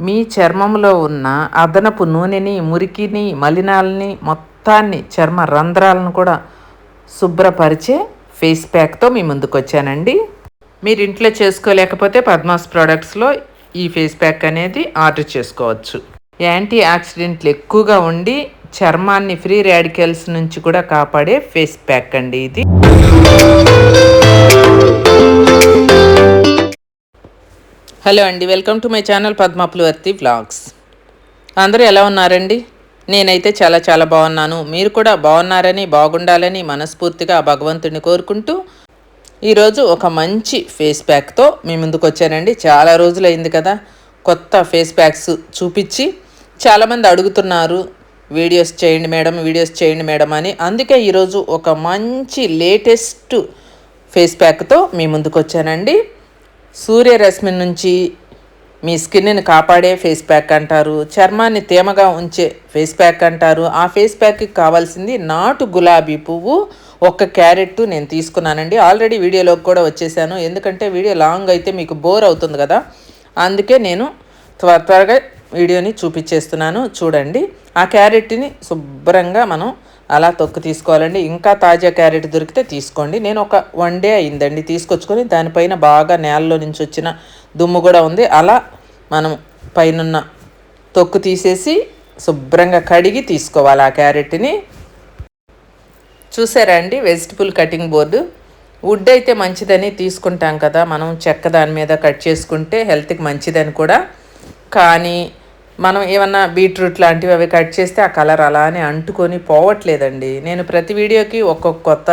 మీ చర్మంలో ఉన్న అదనపు నూనెని, మురికిని, మలినాలని మొత్తాన్ని, చర్మ రంధ్రాలను కూడా శుభ్రపరిచే ఫేస్ ప్యాక్తో మీ ముందుకు వచ్చానండి. మీరు ఇంట్లో చేసుకోలేకపోతే పద్మాస్ ప్రోడక్ట్స్లో ఈ ఫేస్ ప్యాక్ అనేది ఆర్డర్ చేసుకోవచ్చు. యాంటీ ఆక్సిడెంట్లు ఎక్కువగా ఉండి చర్మాన్ని ఫ్రీ రాడికల్స్ నుంచి కూడా కాపాడే ఫేస్ ప్యాక్ అండి ఇది. హలో అండి, welcome to my channel Padma Pulavarthi vlogs. అందరూ ఎలా ఉన్నారండి? నేనైతే చాలా బాగున్నాను. మీరు కూడా బాగున్నారని, బాగుండాలని మనస్ఫూర్తిగా భగవంతుడిని కోరుకుంటూ ఈరోజు ఒక మంచి ఫేస్ ప్యాక్తో మీ ముందుకు వచ్చానండి. చాలా రోజులైంది కదా కొత్త ఫేస్ ప్యాక్స్ చూపించి. చాలామంది అడుగుతున్నారు వీడియోస్ చేయండి మేడం అని. అందుకే ఈరోజు ఒక మంచి లేటెస్ట్ ఫేస్ ప్యాక్తో మీ ముందుకు వచ్చానండి. సూర్యరశ్మి నుంచి మీ స్కిన్ని కాపాడే ఫేస్ ప్యాక్ అంటారు, చర్మాన్ని తేమగా ఉంచే ఫేస్ ప్యాక్ అంటారు. ఆ ఫేస్ ప్యాక్కి కావాల్సింది నాటు గులాబీ పువ్వు, 1 క్యారెట్ నేను తీసుకున్నానండి. ఆల్రెడీ వీడియోలోకి కూడా వచ్చేసాను, ఎందుకంటే వీడియో లాంగ్ అయితే మీకు బోర్ అవుతుంది కదా. అందుకే నేను త్వరగా వీడియోని చూపించేస్తున్నాను. చూడండి, ఆ క్యారెట్ని శుభ్రంగా మనం అలా తొక్కు తీసుకోవాలండి. ఇంకా తాజా క్యారెట్ దొరికితే తీసుకోండి. నేను ఒక 1 డే అయిందండి తీసుకొచ్చుకొని. దానిపైన బాగా నేలలో నుంచి వచ్చిన దుమ్ము కూడా ఉంది. అలా మనం పైన తొక్కు తీసేసి శుభ్రంగా కడిగి తీసుకోవాలి ఆ క్యారెట్ని. చూసారా అండి, వెజిటబుల్ కటింగ్ బోర్డు. వుడ్ అయితే మంచిదని తీసుకుంటాం కదా మనం, చెక్క దాని మీద కట్ చేసుకుంటే హెల్త్కి మంచిదని కూడా. కానీ మనం ఏమన్నా బీట్రూట్ లాంటివి అవి కట్ చేస్తే ఆ కలర్ అలానే అంటుకొని పోవట్లేదండి. నేను ప్రతి వీడియోకి ఒక్కొక్క కొత్త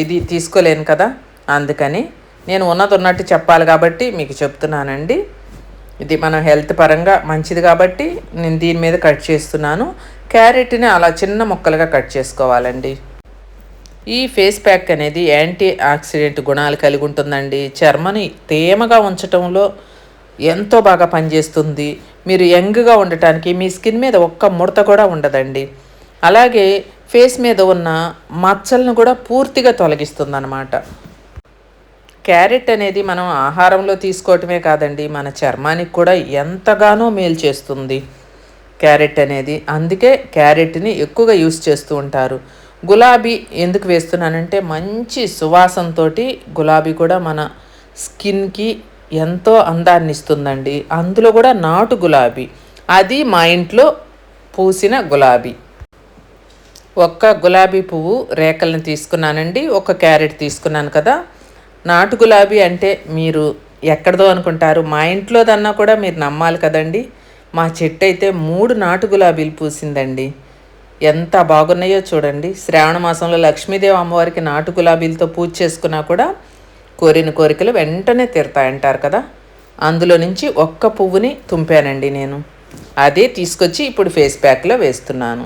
ఇది తీసుకోలేను కదా, అందుకని నేను ఉన్నట్టు చెప్పాలి కాబట్టి మీకు చెప్తున్నానండి. ఇది మన హెల్త్ పరంగా మంచిది కాబట్టి నేను దీని మీద కట్ చేస్తున్నాను. క్యారెట్ని అలా చిన్న ముక్కలుగా కట్ చేసుకోవాలండి. ఈ ఫేస్ ప్యాక్ అనేది యాంటీ ఆక్సిడెంట్ గుణాలు కలిగి ఉంటుందండి. చర్మని తేమగా ఉంచటంలో ఎంతో బాగా పనిచేస్తుంది. మీరు యంగ్గా ఉండటానికి మీ స్కిన్ మీద ఒక్క ముడత కూడా ఉండదండి. అలాగే ఫేస్ మీద ఉన్న మచ్చలను కూడా పూర్తిగా తొలగిస్తుంది అన్నమాట. క్యారెట్ అనేది మనం ఆహారంలో తీసుకోవటమే కాదండి, మన చర్మానికి కూడా ఎంతగానో మేలు చేస్తుంది క్యారెట్ అనేది. అందుకే క్యారెట్ని ఎక్కువగా యూస్ చేస్తూ ఉంటారు. గులాబీ ఎందుకు వేస్తున్నానంటే మంచి సువాసనతో గులాబీ కూడా మన స్కిన్కి ఎంతో అందాన్ని ఇస్తుందండి. అందులో కూడా నాటు గులాబీ, అది మా ఇంట్లో పూసిన గులాబీ. 1 గులాబీ పువ్వు రేకలను తీసుకున్నానండి, 1 క్యారెట్ తీసుకున్నాను కదా. నాటు గులాబీ అంటే మీరు ఎక్కడదో అనుకుంటారు, మా ఇంట్లోదన్నా కూడా మీరు నమ్మాలి కదండి. మా చెట్టు అయితే 3 నాటు గులాబీలు పూసిందండి. ఎంత బాగున్నాయో చూడండి. శ్రావణ మాసంలో లక్ష్మీదేవి అమ్మవారికి నాటు గులాబీలతో పూజ చేసుకున్నా కూడా కోరిన కోరికలు వెంటనే తీరుతాయంటారు కదా. అందులో నుంచి 1 పువ్వుని తుంపానండి నేను. అదే తీసుకొచ్చి ఇప్పుడు ఫేస్ ప్యాక్లో వేస్తున్నాను.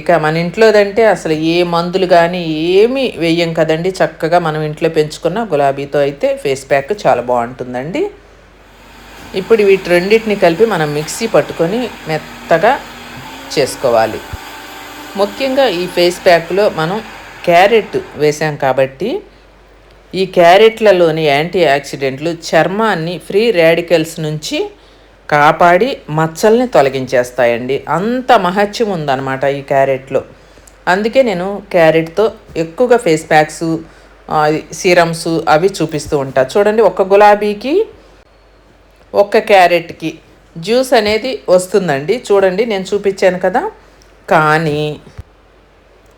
ఇక మన ఇంట్లోదంటే అసలు ఏ మందులు కానీ ఏమీ వేయం కదండి. చక్కగా మనం ఇంట్లో పెంచుకున్న గులాబీతో అయితే ఫేస్ ప్యాక్ చాలా బాగుంటుందండి. ఇప్పుడు వీటి రెండింటిని కలిపి మనం మిక్సీ పట్టుకొని మెత్తగా చేసుకోవాలి. ముఖ్యంగా ఈ ఫేస్ ప్యాక్లో మనం క్యారెట్ వేసాం కాబట్టి ఈ క్యారెట్లలోని యాంటీ ఆక్సిడెంట్లు చర్మాన్ని ఫ్రీ రాడికల్స్ నుంచి కాపాడి మచ్చల్ని తొలగించేస్తాయండి. అంత మహత్యం ఉందన్నమాట ఈ క్యారెట్లో. అందుకే నేను క్యారెట్తో ఎక్కువగా ఫేస్ ప్యాక్స్, సీరమ్స్ అవి చూపిస్తూ ఉంటా. చూడండి, 1 గులాబీకి 1 క్యారెట్కి జ్యూస్ అనేది వస్తుందండి. చూడండి, నేను చూపించాను కదా.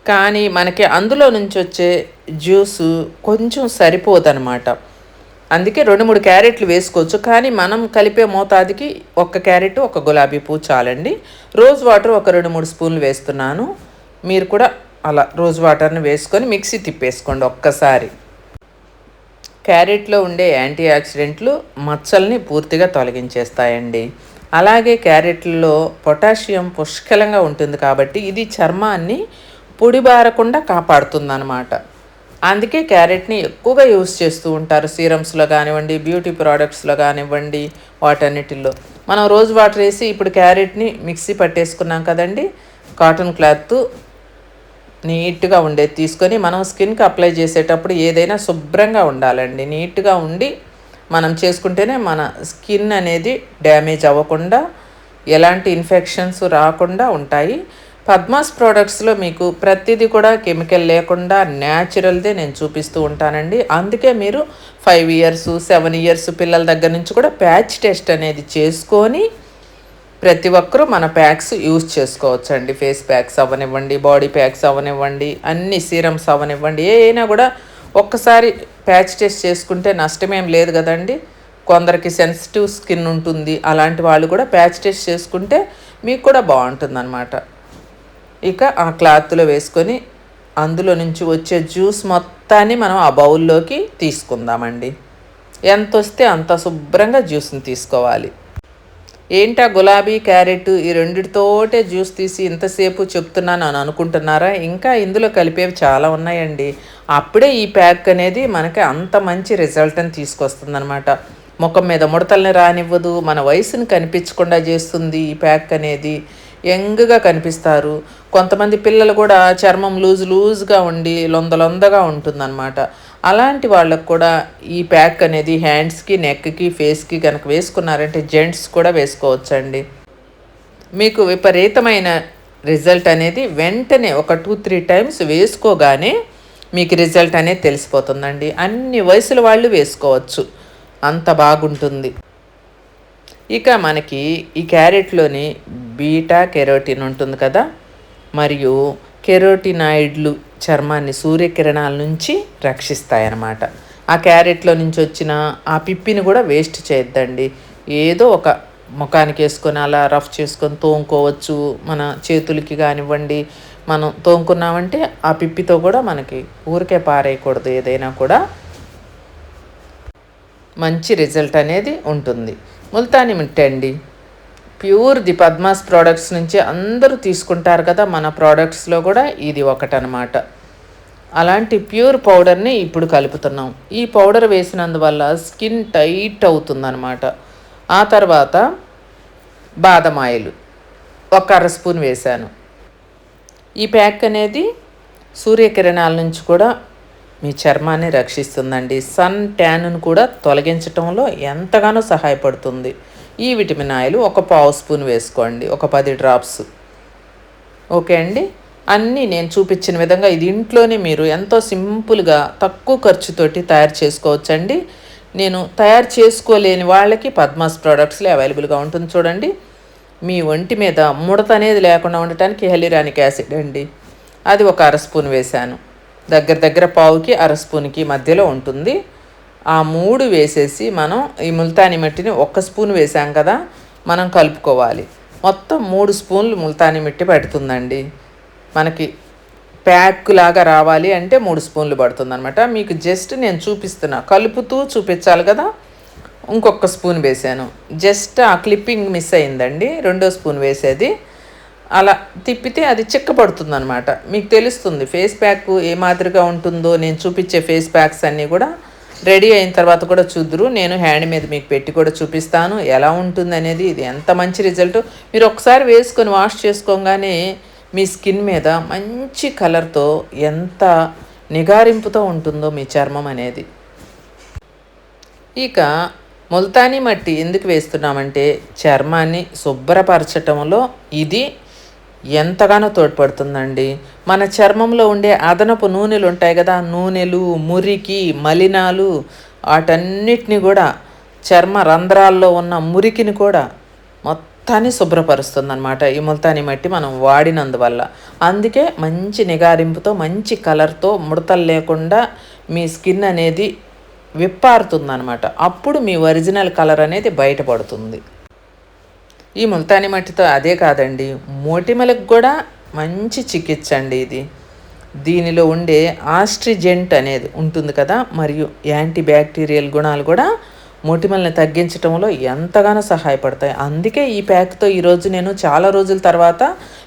కానీ మనకి అందులో నుంచి వచ్చే జ్యూసు కొంచెం సరిపోదన్నమాట. అందుకే 2-3 క్యారెట్లు వేసుకోవచ్చు. కానీ మనం కలిపే మోతాదుకి 1 క్యారెట్ 1 గులాబీ పువ్వు చాలండి. రోజ్ వాటర్ ఒక 2-3 స్పూన్లు వేస్తున్నాను. మీరు కూడా అలా రోజ్ వాటర్ని వేసుకొని మిక్సీ తిప్పేసుకోండి ఒక్కసారి. క్యారెట్లో ఉండే యాంటీ ఆక్సిడెంట్లు మచ్చల్ని పూర్తిగా తొలగించేస్తాయండి. అలాగే క్యారెట్లో పొటాషియం పుష్కలంగా ఉంటుంది కాబట్టి ఇది చర్మాన్ని పొడిబారకుండా కాపాడుతుందన్నమాట. అందుకే క్యారెట్ని ఎక్కువగా యూస్ చేస్తూ ఉంటారు. సీరమ్స్లో కానివ్వండి, బ్యూటీ ప్రోడక్ట్స్లో కానివ్వండి, వాటన్నిటిల్లో. మనం రోజ్ వాటర్ వేసి ఇప్పుడు క్యారెట్ని మిక్సీ పట్టేసుకున్నాం కదండి. కాటన్ క్లాత్ నీట్గా ఉండేది తీసుకొని మనం స్కిన్కి అప్లై చేసేటప్పుడు ఏదైనా శుభ్రంగా ఉండాలండి. నీట్గా ఉండి మనం చేసుకుంటేనే మన స్కిన్ అనేది డ్యామేజ్ అవ్వకుండా ఎలాంటి ఇన్ఫెక్షన్స్ రాకుండా ఉంటాయి. పద్మాస్ ప్రోడక్ట్స్లో మీకు ప్రతిదీ కూడా కెమికల్ లేకుండా న్యాచురల్దే నేను చూపిస్తూ ఉంటానండి. అందుకే మీరు 5 ఇయర్స్ 7 ఇయర్స్ పిల్లల దగ్గర నుంచి కూడా ప్యాచ్ టెస్ట్ అనేది చేసుకొని ప్రతి ఒక్కరూ మన ప్యాక్స్ యూజ్ చేసుకోవచ్చు అండి. ఫేస్ ప్యాక్స్ అవ్వనివ్వండి, బాడీ ప్యాక్స్ అవ్వనివ్వండి, అన్ని సీరమ్స్ అవ్వనివ్వండి, ఏ అయినా కూడా ఒక్కసారి ప్యాచ్ టెస్ట్ చేసుకుంటే నష్టమేం లేదు కదండి. కొందరికి సెన్సిటివ్ స్కిన్ ఉంటుంది, అలాంటి వాళ్ళు కూడా ప్యాచ్ టెస్ట్ చేసుకుంటే మీకు కూడా బాగుంటుంది అన్నమాట. ఇక ఆ క్లాత్లో వేసుకొని అందులో నుంచి వచ్చే జ్యూస్ మొత్తాన్ని మనం ఆ బౌల్లోకి తీసుకుందామండి. ఎంత వస్తే అంత శుభ్రంగా జ్యూస్ని తీసుకోవాలి. ఏంటా గులాబీ క్యారెట్ ఈ రెండిటితోటే జ్యూస్ తీసి ఇంతసేపు చెప్తున్నాను అని అనుకుంటున్నారా? ఇంకా ఇందులో కలిపేవి చాలా ఉన్నాయండి. అప్పుడే ఈ ప్యాక్ అనేది మనకి అంత మంచి రిజల్ట్ని తీసుకొస్తుంది అనమాట. ముఖం మీద ముడతల్ని రానివ్వదు, మన వయసుని కనిపించకుండా చేస్తుంది ఈ ప్యాక్ అనేది. యంగ్గా కనిపిస్తారు. కొంతమంది పిల్లలు కూడా చర్మం లూజ్గా ఉండి లొందగా ఉంటుందన్నమాట. అలాంటి వాళ్ళకు కూడా ఈ ప్యాక్ అనేది హ్యాండ్స్కి, నెక్కి, ఫేస్కి కనుక వేసుకున్నారంటే జెంట్స్ కూడా వేసుకోవచ్చండి. మీకు విపరీతమైన రిజల్ట్ అనేది వెంటనే ఒక 2-3 టైమ్స్ వేసుకోగానే మీకు రిజల్ట్ అనేది తెలిసిపోతుందండి. అన్ని వయసుల వాళ్ళు వేసుకోవచ్చు, అంత బాగుంటుంది. ఇక మనకి ఈ క్యారెట్లోని బీటా కెరోటిన్ ఉంటుంది కదా, మరియు కెరోటినాయిడ్లు చర్మాన్ని సూర్యకిరణాల నుంచి రక్షిస్తాయన్నమాట. ఆ క్యారెట్లో నుంచి వచ్చిన ఆ పిప్పిని కూడా వేస్ట్ చేయొద్దండి. ఏదో ఒక ముఖానికి వేసుకొని అలా రఫ్ చేసుకొని తోముకోవచ్చు. మన చేతులకి కానివ్వండి, మనం తోముకున్నామంటే ఆ పిప్పితో కూడా మనకి ఊరికే పారేయకూడదు. ఏదైనా కూడా మంచి రిజల్ట్ అనేది ఉంటుంది. ముల్తానీ మిట్టి అండి, ప్యూర్ ది పద్మాస్ ప్రోడక్ట్స్ నుంచి అందరూ తీసుకుంటారు కదా, మన ప్రోడక్ట్స్లో కూడా ఇది ఒకటనమాట. అలాంటి ప్యూర్ పౌడర్ని ఇప్పుడు కలుపుతున్నాం. ఈ పౌడర్ వేసినందువల్ల స్కిన్ టైట్ అవుతుందన్నమాట. ఆ తర్వాత బాదం ఆయిల్ 1 స్పూన్ వేశాను. ఈ ప్యాక్ అనేది సూర్యకిరణాల నుంచి కూడా మీ చర్మాన్ని రక్షిస్తుందండి. సన్ ట్యాన్ను కూడా తొలగించటంలో ఎంతగానో సహాయపడుతుంది. ఈ విటమిన్ ఆయిల్ 1/2 స్పూన్ వేసుకోండి, ఒక 10 డ్రాప్స్. ఓకే అండి. అన్నీ నేను చూపించిన విధంగా ఇది ఇంట్లోనే మీరు ఎంతో సింపుల్గా తక్కువ ఖర్చుతోటి తయారు చేసుకోవచ్చండి. నేను తయారు చేసుకోలేని వాళ్ళకి పద్మాస్ ప్రోడక్ట్స్లో అవైలబుల్గా ఉంటుంది. చూడండి, మీ ఒంటి మీద ముడత అనేది లేకుండా ఉండటానికి హెలిరానిక్ యాసిడ్ అండి, అది 1/2 స్పూన్ వేశాను. దగ్గర పావుకి 1/2 స్పూన్కి మధ్యలో ఉంటుంది. ఆ 3 వేసేసి మనం ఈ ముల్తానీ మట్టిని 1 స్పూన్ వేసాం కదా, మనం కలుపుకోవాలి. మొత్తం 3 స్పూన్లు ముల్తానీ మట్టి పడుతుందండి. మనకి ప్యాక్ లాగా రావాలి అంటే 3 స్పూన్లు పడుతుందన్నమాట. మీకు జస్ట్ నేను చూపిస్తున్నా, కలుపుతూ చూపించాలి కదా. ఇంకొక స్పూన్ వేసాను, జస్ట్ ఆ క్లిప్పింగ్ మిస్ అయిందండి. 2వ స్పూన్ వేసేది అలా తిప్పితే అది చిక్కపడుతుంది అనమాట. మీకు తెలుస్తుంది ఫేస్ ప్యాక్ ఏ మాదిరిగా ఉంటుందో. నేను చూపించే ఫేస్ ప్యాక్స్ అన్నీ కూడా రెడీ అయిన తర్వాత కూడా చూద్దురు. నేను హ్యాండ్ మీద మీకు పెట్టి కూడా చూపిస్తాను ఎలా ఉంటుంది అనేది. ఇది ఎంత మంచి రిజల్ట్. మీరు ఒకసారి వేసుకొని వాష్ చేసుకోగానే మీ స్కిన్ మీద మంచి కలర్తో ఎంత నిగారింపుతో ఉంటుందో మీ చర్మం అనేది. ఇక ముల్తానీ మట్టి ఎందుకు వేస్తున్నామంటే చర్మాన్ని శుభ్రపరచటంలో ఇది ఎంతగానో తోడ్పడుతుందండి. మన చర్మంలో ఉండే అదనపు నూనెలు ఉంటాయి కదా, నూనెలు, మురికి, మలినాలు, వాటన్నిటిని కూడా చర్మ రంధ్రాల్లో ఉన్న మురికిని కూడా మొత్తాన్ని శుభ్రపరుస్తుంది అన్నమాట ఈ ముల్తానీ మట్టి మనం వాడినందువల్ల. అందుకే మంచి నిగారింపుతో, మంచి కలర్తో, ముడతలు లేకుండా మీ స్కిన్ అనేది విప్పారుతుందన్నమాట. అప్పుడు మీ ఒరిజినల్ కలర్ అనేది బయటపడుతుంది. ఈ ముల్తానీ మట్టితో అదే కాదండి, మొటిమలకు కూడా మంచి చికిత్స అండి ఇది. దీనిలో ఉండే ఆస్ట్రిజెంట్ అనేది ఉంటుంది కదా, మరియు యాంటీ బ్యాక్టీరియల్ గుణాలు కూడా మొటిమల్ని తగ్గించడంలో ఎంతగానో సహాయపడతాయి. అందుకే ఈ ప్యాక్తో ఈరోజు నేను చాలా రోజుల తర్వాత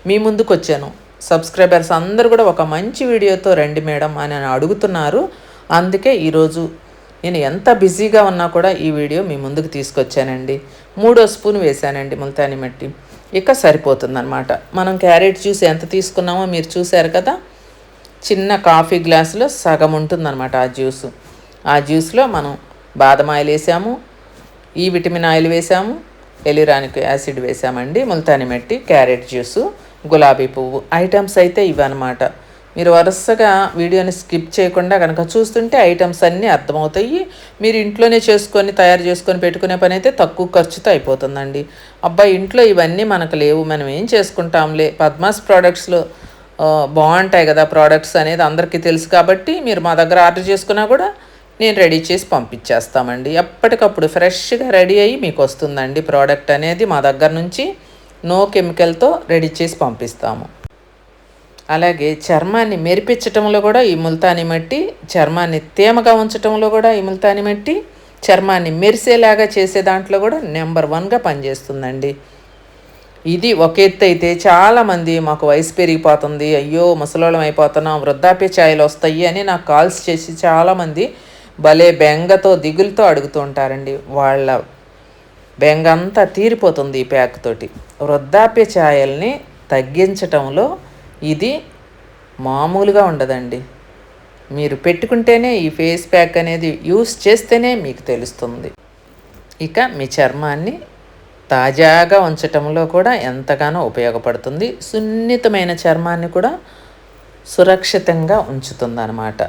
మీ ముందుకు వచ్చాను. సబ్స్క్రైబర్స్ అందరూ కూడా ఒక మంచి వీడియోతో రండి మేడం అని అడుగుతున్నారు. అందుకే ఈరోజు నేను ఎంత బిజీగా ఉన్నా కూడా ఈ వీడియో మీ ముందుకు తీసుకొచ్చానండి. 3వ స్పూన్ వేసానండి ముల్తానీ మట్టి. ఇక సరిపోతుందన్నమాట. మనం క్యారెట్ జ్యూస్ ఎంత తీసుకున్నామో మీరు చూశారు కదా, చిన్న కాఫీ గ్లాసులో సగం ఉంటుందన్నమాట ఆ జ్యూస్. ఆ జ్యూస్లో మనం బాదం ఆయిల్ వేసాము, ఈ విటమిన్ ఆయిల్ వేసాము, ఎలిరానిక్ యాసిడ్ వేసామండి, ముల్తాని మట్టి, క్యారెట్ జ్యూసు, గులాబీ పువ్వు ఐటమ్స్ అయితే ఇవన్నమాట. మీరు వరుసగా వీడియోని స్కిప్ చేయకుండా కనుక చూస్తుంటే ఐటమ్స్ అన్నీ అర్థమవుతాయి. మీరు ఇంట్లోనే చేసుకొని తయారు చేసుకొని పెట్టుకునే పని అయితే తక్కువ ఖర్చుతో అయిపోతుందండి. అబ్బాయి ఇంట్లో ఇవన్నీ మనకు లేవు, మనం ఏం చేసుకుంటాంలే, పద్మాస్ ప్రోడక్ట్స్లో బాగుంటాయి కదా ప్రోడక్ట్స్ అనేది అందరికీ తెలుసు కాబట్టి మీరు మా దగ్గర ఆర్డర్ చేసుకున్నా కూడా నేను రెడీ చేసి పంపించేస్తామండి. ఎప్పటికప్పుడు ఫ్రెష్గా రెడీ అయ్యి మీకు వస్తుందండి ప్రోడక్ట్ అనేది. మా దగ్గర నుంచి నో కెమికల్తో రెడీ చేసి పంపిస్తాము. అలాగే చర్మాన్ని మెరిపించటంలో కూడా ఈ ముల్తానీ మట్టి, చర్మాన్ని తేమగా ఉంచటంలో కూడా ఈ ముల్తానీ మట్టి, చర్మాన్ని మెరిసేలాగా చేసే దాంట్లో కూడా నెంబర్ 1గా పనిచేస్తుందండి. ఇది ఒక ఎత్తు అయితే చాలామంది మాకు వయసు పెరిగిపోతుంది, అయ్యో ముసలోళం అయిపోతున్నాం, వృద్ధాప్య ఛాయలు వస్తాయి అని నాకు కాల్స్ చేసి చాలామంది భలే బెంగతో దిగులుతో అడుగుతూ ఉంటారండి. వాళ్ళ బెంగ అంతా తీరిపోతుంది ఈ ప్యాక్ తోటి. వృద్ధాప్య ఛాయల్ని తగ్గించటంలో ఇది మామూలుగా ఉండదండి. మీరు పెట్టుకుంటేనే ఈ ఫేస్ ప్యాక్ అనేది యూస్ చేస్తేనే మీకు తెలుస్తుంది. ఇక మీ చర్మాన్ని తాజాగా ఉంచటంలో కూడా ఎంతగానో ఉపయోగపడుతుంది. సున్నితమైన చర్మాన్ని కూడా సురక్షితంగా ఉంచుతుందన్నమాట.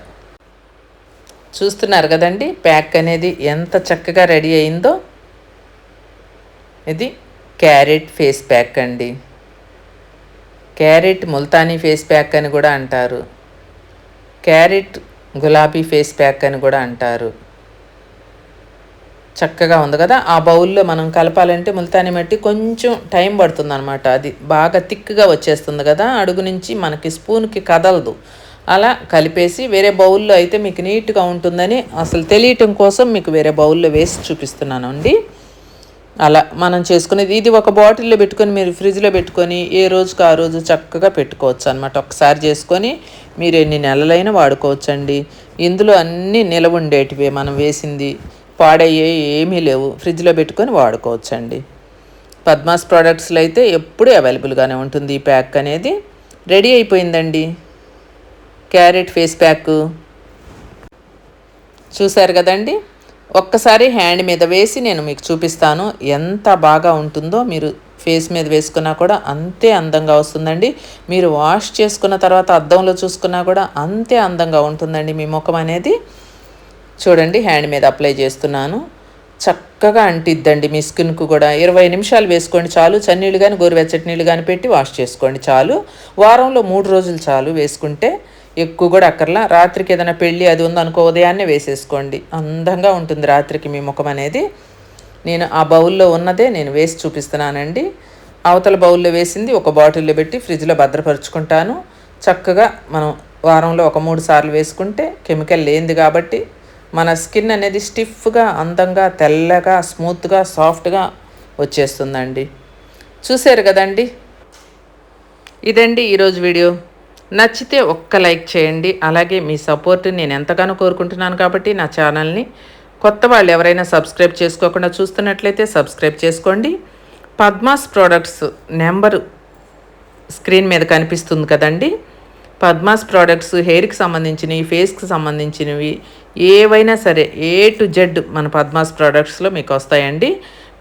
చూస్తున్నారు కదండి ప్యాక్ అనేది ఎంత చక్కగా రెడీ అయిందో. ఇది క్యారెట్ ఫేస్ ప్యాక్ అండి. క్యారెట్ ముల్తానీ ఫేస్ ప్యాక్ అని కూడా అంటారు, క్యారెట్ గులాబీ ఫేస్ ప్యాక్ అని కూడా అంటారు. చక్కగా ఉంది కదా. ఆ బౌల్లో మనం కలపాలంటే ముల్తానీ మట్టి కొంచెం టైం పడుతుంది అనమాట. అది బాగా థిక్గా వచ్చేస్తుంది కదా, అడుగు నుంచి మనకి స్పూన్కి కదలదు. అలా కలిపేసి వేరే బౌల్లో అయితే మీకు నీట్గా ఉంటుందని అసలు తెలియటం కోసం మీకు వేరే బౌల్లో వేసి చూపిస్తున్నాను అండి. అలా మనం చేసుకునేది ఇది ఒక బాటిల్లో పెట్టుకొని మీరు ఫ్రిడ్జ్లో పెట్టుకొని ఏ రోజుకి ఆ రోజు చక్కగా పెట్టుకోవచ్చు అనమాట. ఒకసారి చేసుకొని మీరు ఎన్ని నెలలైనా వాడుకోవచ్చండి. ఇందులో అన్నీ నిలవ ఉండేటివే, మనం వేసింది పాడయ్యే ఏమీ లేవు, ఫ్రిడ్జ్లో పెట్టుకొని వాడుకోవచ్చండి. పద్మాస్ ప్రోడక్ట్స్లో అయితే ఎప్పుడూ అవైలబుల్గానే ఉంటుంది ఈ ప్యాక్ అనేది. రెడీ అయిపోయిందండి క్యారెట్ ఫేస్ ప్యాక్. చూసారు కదండి. ఒక్కసారి హ్యాండ్ మీద వేసి నేను మీకు చూపిస్తాను ఎంత బాగా ఉంటుందో. మీరు ఫేస్ మీద వేసుకున్నా కూడా అంతే అందంగా వస్తుందండి. మీరు వాష్ చేసుకున్న తర్వాత అద్దంలో చూసుకున్నా కూడా అంతే అందంగా ఉంటుందండి మీ ముఖం అనేది. చూడండి హ్యాండ్ మీద అప్లై చేస్తున్నాను, చక్కగా అంటిద్దండి మీ స్కిన్కు కూడా. 20 నిమిషాలు వేసుకోండి చాలు. చన్నీళ్ళు కానీ గోరువెచ్చటి నీళ్ళు కానీ పెట్టి వాష్ చేసుకోండి చాలు. వారంలో 3 రోజులు చాలు వేసుకుంటే, ఎక్కువ కూడా అక్కర్లా. రాత్రికి ఏదైనా పెళ్ళి అది ఉందనుకో ఉదయాన్నే వేసేసుకోండి, అందంగా ఉంటుంది రాత్రికి మీ ముఖం అనేది. నేను ఆ బౌల్లో ఉన్నదే నేను వేసి చూపిస్తున్నానండి. అవతల బౌల్లో వేసింది ఒక బాటిల్లో పెట్టి ఫ్రిడ్జ్లో భద్రపరుచుకుంటాను. చక్కగా మనం వారంలో ఒక 3 సార్లు వేసుకుంటే కెమికల్ లేనిది కాబట్టి మన స్కిన్ అనేది స్టిఫ్గా, అందంగా, తెల్లగా, స్మూత్గా, సాఫ్ట్గా వచ్చేస్తుందండి. చూసారు కదండి. ఇదండి ఈరోజు వీడియో. నచ్చితే ఒక్క లైక్ చేయండి. అలాగే మీ సపోర్ట్ నేను ఎంతగానో కోరుకుంటున్నాను కాబట్టి నా ఛానల్ని కొత్త వాళ్ళు ఎవరైనా సబ్స్క్రైబ్ చేసుకోకుండా చూస్తున్నట్లయితే సబ్స్క్రైబ్ చేసుకోండి. పద్మాస్ ప్రోడక్ట్స్ నెంబరు స్క్రీన్ మీద కనిపిస్తుంది కదండి. పద్మాస్ ప్రోడక్ట్స్ హెయిర్కి సంబంధించినవి, ఫేస్కి సంబంధించినవి ఏవైనా సరే A to Z మన పద్మాస్ ప్రోడక్ట్స్లో మీకు వస్తాయండి.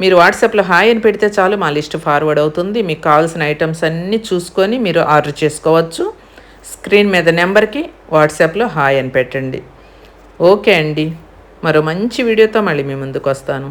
మీరు వాట్సాప్లో హాయ్ అని పెడితే చాలు మా లిస్ట్ ఫార్వర్డ్ అవుతుంది. మీకు కావాల్సిన ఐటమ్స్ అన్నీ చూసుకొని మీరు ఆర్డర్ చేసుకోవచ్చు. స్క్రీన్ మీద నెంబర్కి వాట్సాప్లో హాయ్ అని పెట్టండి. ఓకే అండి, మరో మంచి వీడియోతో మళ్ళీ మీ ముందుకు వస్తాను.